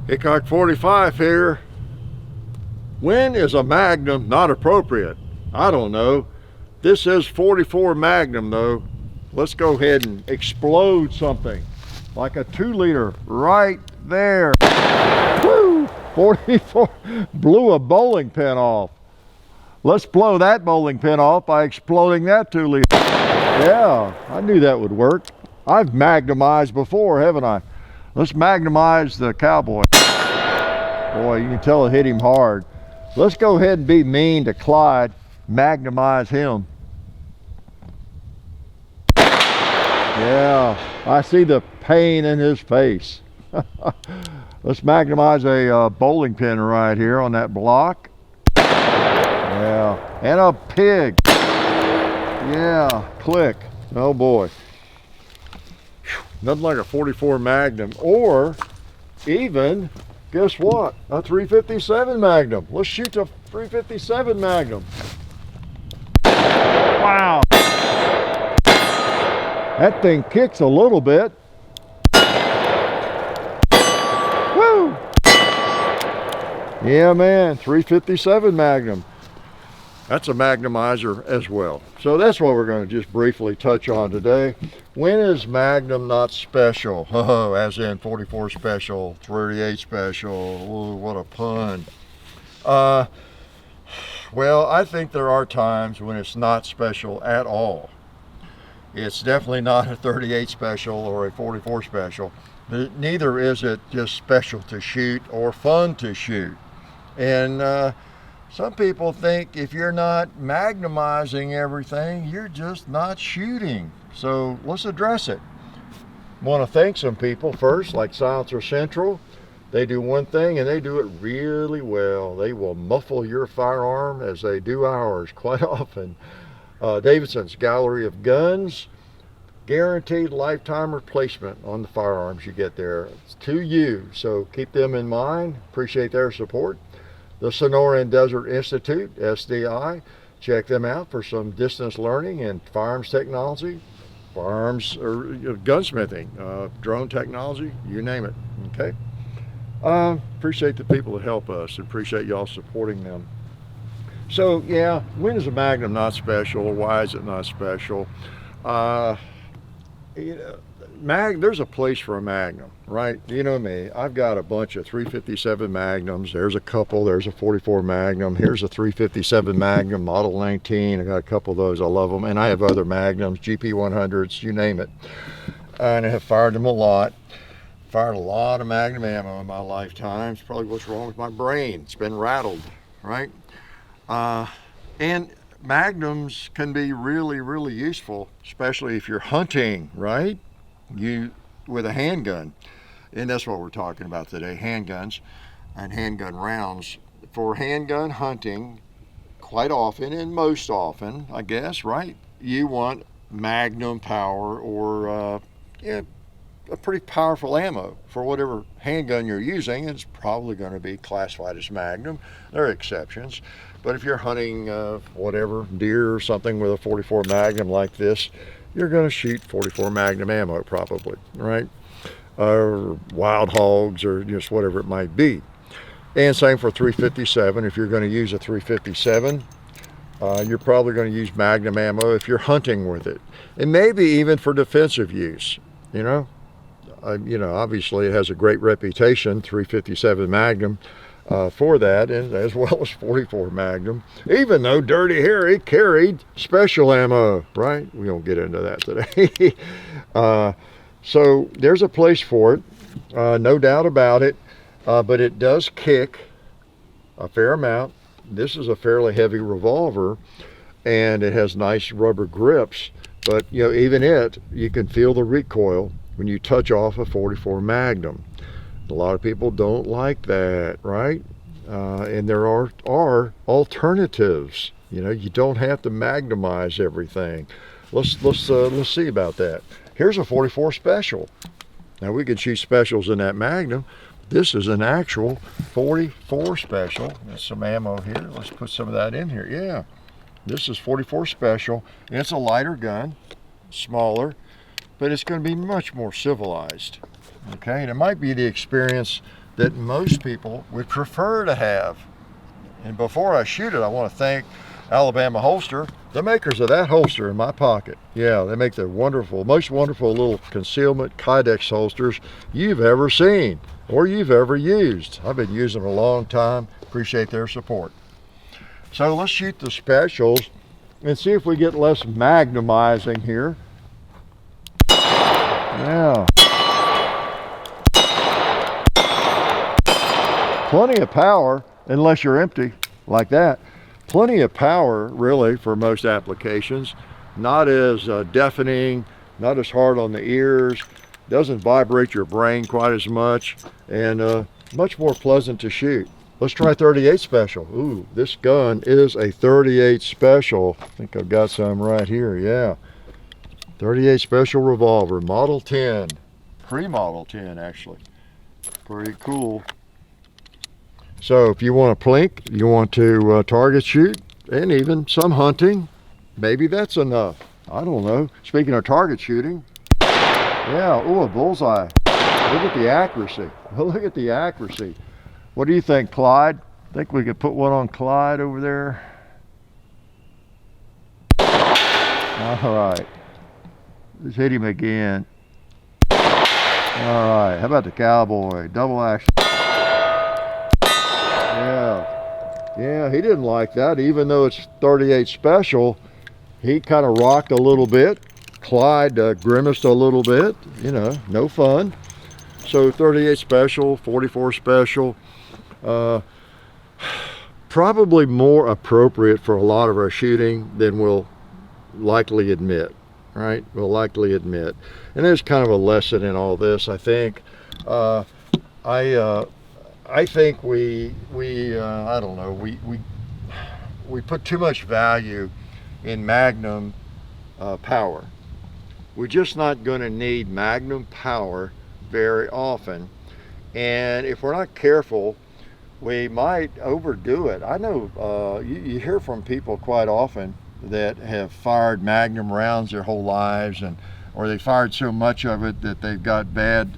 Hickok 45 here. When is a Magnum not appropriate? I don't know. This is 44 Magnum though. Let's go ahead and explode something. Like a 2-liter right there. Woo! 44, blew a bowling pin off. Let's blow that bowling pin off by exploding that 2-liter. Yeah, I knew that would work. I've magnumized before, haven't I? Let's magnumize the cowboy. Boy, you can tell it hit him hard. Let's go ahead and be mean to Clyde. Magnumize him. Yeah, I see the pain in his face. Let's magnumize a bowling pin right here on that block. Yeah, and a pig. Yeah, click. Oh boy. Nothing like a 44 Magnum, or even, guess what? A 357 Magnum. Let's shoot the 357 Magnum. Wow. That thing kicks a little bit. Woo! Yeah, man, 357 Magnum. That's a magnumizer as well. So that's what we're going to just briefly touch on today. When is Magnum not special? Oh, as in 44 special, 38 special. Ooh, what a pun. Well, I think there are times when it's not special at all. It's definitely not a 38 special or a 44 special. But neither is it just special to shoot or fun to shoot. And some people think if you're not magnumizing everything, you're just not shooting. So let's address it. I want to thank some people first, like Silencer Central. They do one thing and they do it really well. They will muffle your firearm as they do ours quite often. Davidson's Gallery of Guns, guaranteed lifetime replacement on the firearms you get there. It's to you, so keep them in mind. Appreciate their support. The Sonoran Desert Institute, SDI, check them out for some distance learning and firearms technology, firearms or gunsmithing, drone technology, you name it. Okay. Appreciate the people that help us. Appreciate y'all supporting them. So yeah, when is a Magnum not special, or why is it not special? There's a place for a Magnum, right? You know me, I've got a bunch of 357 Magnums. There's a couple. There's a 44 Magnum. Here's a 357 Magnum Model 19. I got a couple of those. I love them. And I have other Magnums, GP100s, you name it. And I have fired them a lot. Fired a lot of Magnum ammo in my lifetime. It's probably what's wrong with my brain. It's been rattled, right? And Magnums can be really, really useful, especially if you're hunting, right? With a handgun. And that's what we're talking about today, handguns and handgun rounds. For handgun hunting, quite often, and most often, I guess, right? You want Magnum power or a pretty powerful ammo for whatever handgun you're using. It's probably going to be classified as Magnum. There are exceptions. But if you're hunting whatever, deer or something with a 44 Magnum like this, you're going to shoot 44 Magnum ammo probably, right? Or wild hogs or just whatever it might be. And same for 357. If you're going to use a 357, you're probably going to use Magnum ammo if you're hunting with it. And maybe even for defensive use, you know. Obviously it has a great reputation, 357 Magnum, for that, and as well as 44 Magnum, even though Dirty Harry carried special ammo, right? We won't get into that today. So there's a place for it, no doubt about it, but it does kick a fair amount. This is a fairly heavy revolver, and it has nice rubber grips, but even you can feel the recoil when you touch off a 44 Magnum. A lot of people don't like that, right? And there are alternatives. You don't have to magnumize everything. Let's see about that. Here's a 44 special. Now we could shoot specials in that Magnum. This is an actual 44 special. There's some ammo here. Let's put some of that in here. Yeah, this is 44 special. It's a lighter gun, smaller, but it's going to be much more civilized. Okay, and it might be the experience that most people would prefer to have. And before I shoot it, I want to thank Alabama Holster, the makers of that holster in my pocket. Yeah, they make the most wonderful little concealment Kydex holsters you've ever seen or you've ever used. I've been using them a long time. Appreciate their support. So let's shoot the specials and see if we get less magnumizing here. Yeah. Plenty of power, unless you're empty like that. Plenty of power, really, for most applications. Not as deafening, not as hard on the ears, doesn't vibrate your brain quite as much, and much more pleasant to shoot. Let's try 38 special. Ooh, this gun is a 38 special. I think I've got some right here, yeah. 38 special revolver, model 10, pre-model 10 actually. Pretty cool. So if you want to plink, you want to target shoot, and even some hunting, maybe that's enough. I don't know. Speaking of target shooting, yeah, ooh, a bullseye. Look at the accuracy. Look at the accuracy. What do you think, Clyde? Think we could put one on Clyde over there? All right. Let's hit him again. All right. How about the cowboy? Double action. Yeah, he didn't like that. Even though it's 38 special, he kind of rocked a little bit. Clyde grimaced a little bit. You know, no fun. So 38 special, 44 special, probably more appropriate for a lot of our shooting than we'll likely admit, right? We'll likely admit. And there's kind of a lesson in all this, I think. I think we I don't know, we put too much value in Magnum power. We're just not going to need Magnum power very often, and if we're not careful, we might overdo it. I know you hear from people quite often that have fired Magnum rounds their whole lives, or they fired so much of it that they've got bad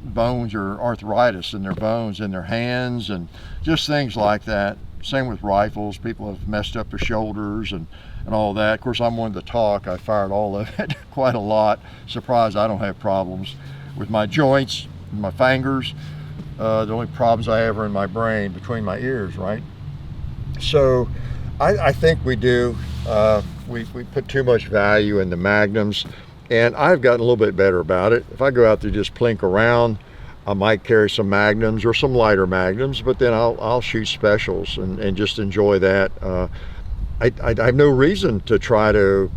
bones or arthritis in their bones, in their hands, and just things like that. Same with rifles. People have messed up their shoulders and all that. Of course, I'm one to talk. I fired all of it quite a lot. Surprised I don't have problems with my joints and my fingers. The only problems I have are in my brain, between my ears, right? So I think we do. We put too much value in the Magnums, and I've gotten a little bit better about it. If I go out there just plink around, I might carry some Magnums or some lighter Magnums, but then I'll shoot specials and just enjoy that. I have no reason to try to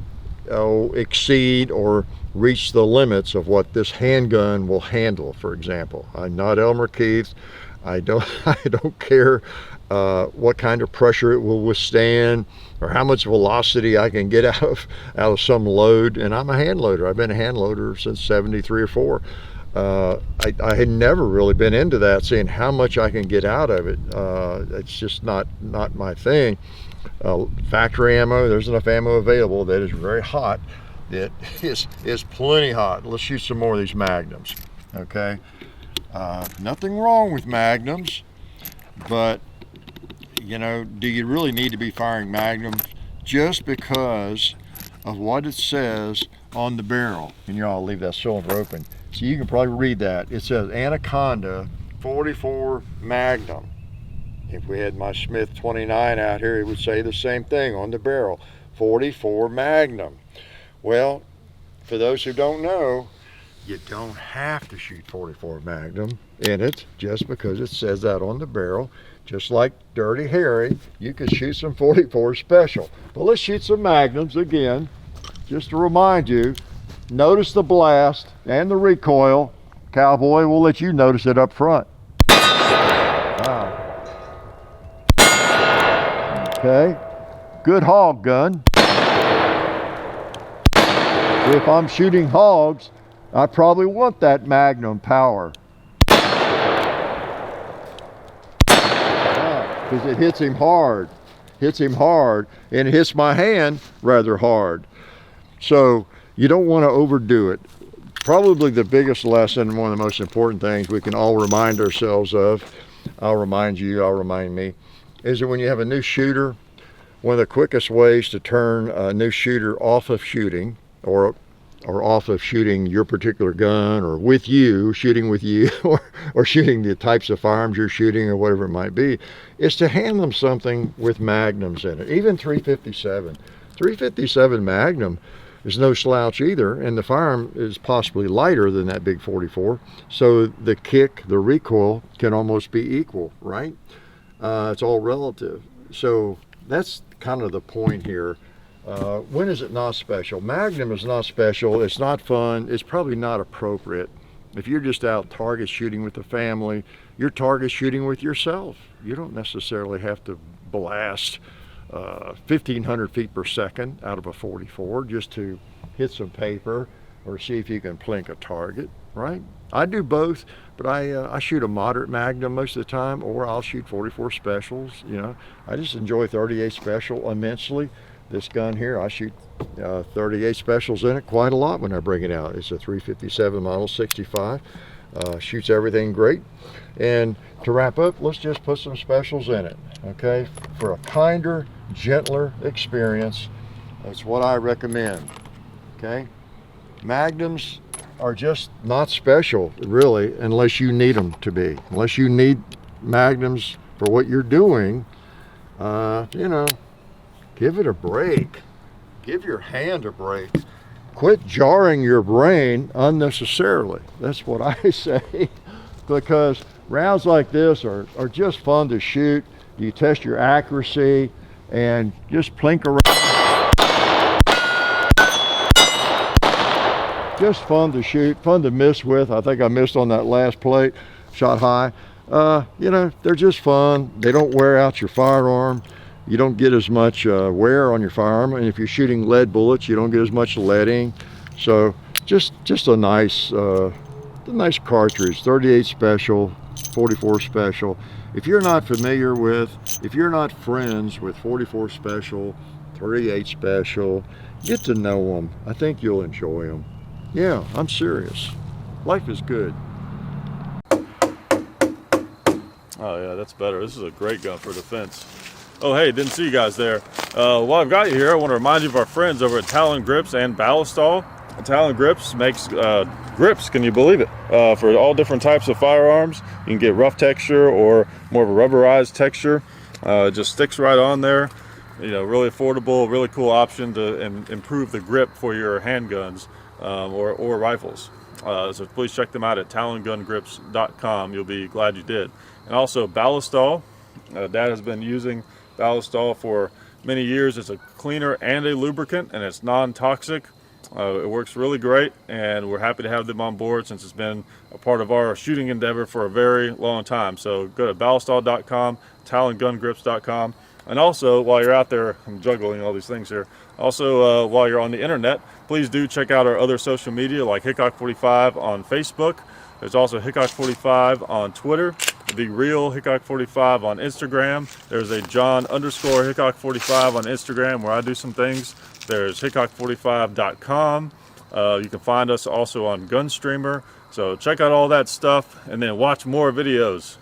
exceed or reach the limits of what this handgun will handle. For example, I'm not Elmer Keith. I don't care what kind of pressure it will withstand or how much velocity I can get out of some load. And I'm a hand loader. I've been a hand loader since 73 or 4. I had never really been into that, seeing how much I can get out of it. It's just not my thing. Factory ammo, there's enough ammo available that is very hot. It is plenty hot. Let's shoot some more of these Magnums, okay? Nothing wrong with Magnums, but you know, do you really need to be firing Magnums just because of what it says on the barrel? And I'll leave that cylinder open so you can probably read that. It says Anaconda 44 Magnum. If we had my Smith 29 out here, it would say the same thing on the barrel, 44 Magnum. Well, for those who don't know, you don't have to shoot 44 Magnum in it just because it says that on the barrel. Just like Dirty Harry, you could shoot some 44 special. But let's shoot some Magnums again, just to remind you. Notice the blast and the recoil. Cowboy, we'll let you notice it up front. Wow. Okay, good hog gun. If I'm shooting hogs, I probably want that Magnum power. Because it hits him hard, and it hits my hand rather hard. So you don't want to overdo it. probably the biggest lesson, one of the most important things we can all remind ourselves of, I'll remind you, I'll remind me, is that when you have a new shooter, one of the quickest ways to turn a new shooter off of shooting, or off of shooting your particular gun, or with you, shooting with you, or shooting the types of firearms you're shooting, or whatever it might be, is to hand them something with magnums in it. Even 357. 357 Magnum is no slouch either, and the firearm is possibly lighter than that big 44, so the kick, the recoil can almost be equal, right? It's all relative. So that's kind of the point here. When is it not special? Magnum is not special, it's not fun, it's probably not appropriate. If you're just out target shooting with the family, you're target shooting with yourself. You don't necessarily have to blast 1,500 feet per second out of a 44 just to hit some paper or see if you can plink a target, right? I do both, but I shoot a moderate Magnum most of the time, or I'll shoot 44 specials. You know, I just enjoy 38 special immensely. This gun here, I shoot 38 specials in it quite a lot when I bring it out. It's a 357 model 65. Shoots everything great. And to wrap up, let's just put some specials in it, okay? For a kinder, gentler experience, that's what I recommend, okay? Magnums are just not special, really, unless you need them to be. Unless you need Magnums for what you're doing, you know, give it a break. Give your hand a break. Quit jarring your brain unnecessarily. That's what I say. Because rounds like this are just fun to shoot. You test your accuracy and just plink around. Just fun to shoot, fun to miss with. I think I missed on that last plate, shot high. You know, they're just fun. They don't wear out your firearm. You don't get as much wear on your firearm, and if you're shooting lead bullets, you don't get as much leading. So just a nice cartridge, 38 special, 44 special. If you're not familiar with, if you're not friends with 44 special, 38 special, get to know them. I think you'll enjoy them. Yeah, I'm serious. Life is good. Oh yeah, that's better. This is a great gun for defense. Oh hey, didn't see you guys there. While I've got you here, I want to remind you of our friends over at Talon Grips and Ballistol. Talon Grips makes grips, can you believe it, for all different types of firearms. You can get rough texture or more of a rubberized texture. It just sticks right on there. You know, really affordable, really cool option to improve the grip for your handguns or rifles. So please check them out at talongungrips.com. You'll be glad you did. And also Ballistol. Dad has been using Ballistol for many years. It's a cleaner and a lubricant, and it's non-toxic. It works really great, and we're happy to have them on board since it's been a part of our shooting endeavor for a very long time. So go to ballistol.com, talongungrips.com, and also while you're out there, I'm juggling all these things here. Also, while you're on the internet, please do check out our other social media like Hickok45 on Facebook. There's also Hickok45 on Twitter, The Real Hickok45 on Instagram. There's a John_Hickok45 on Instagram where I do some things. There's Hickok45.com. You can find us also on Gunstreamer. So check out all that stuff and then watch more videos.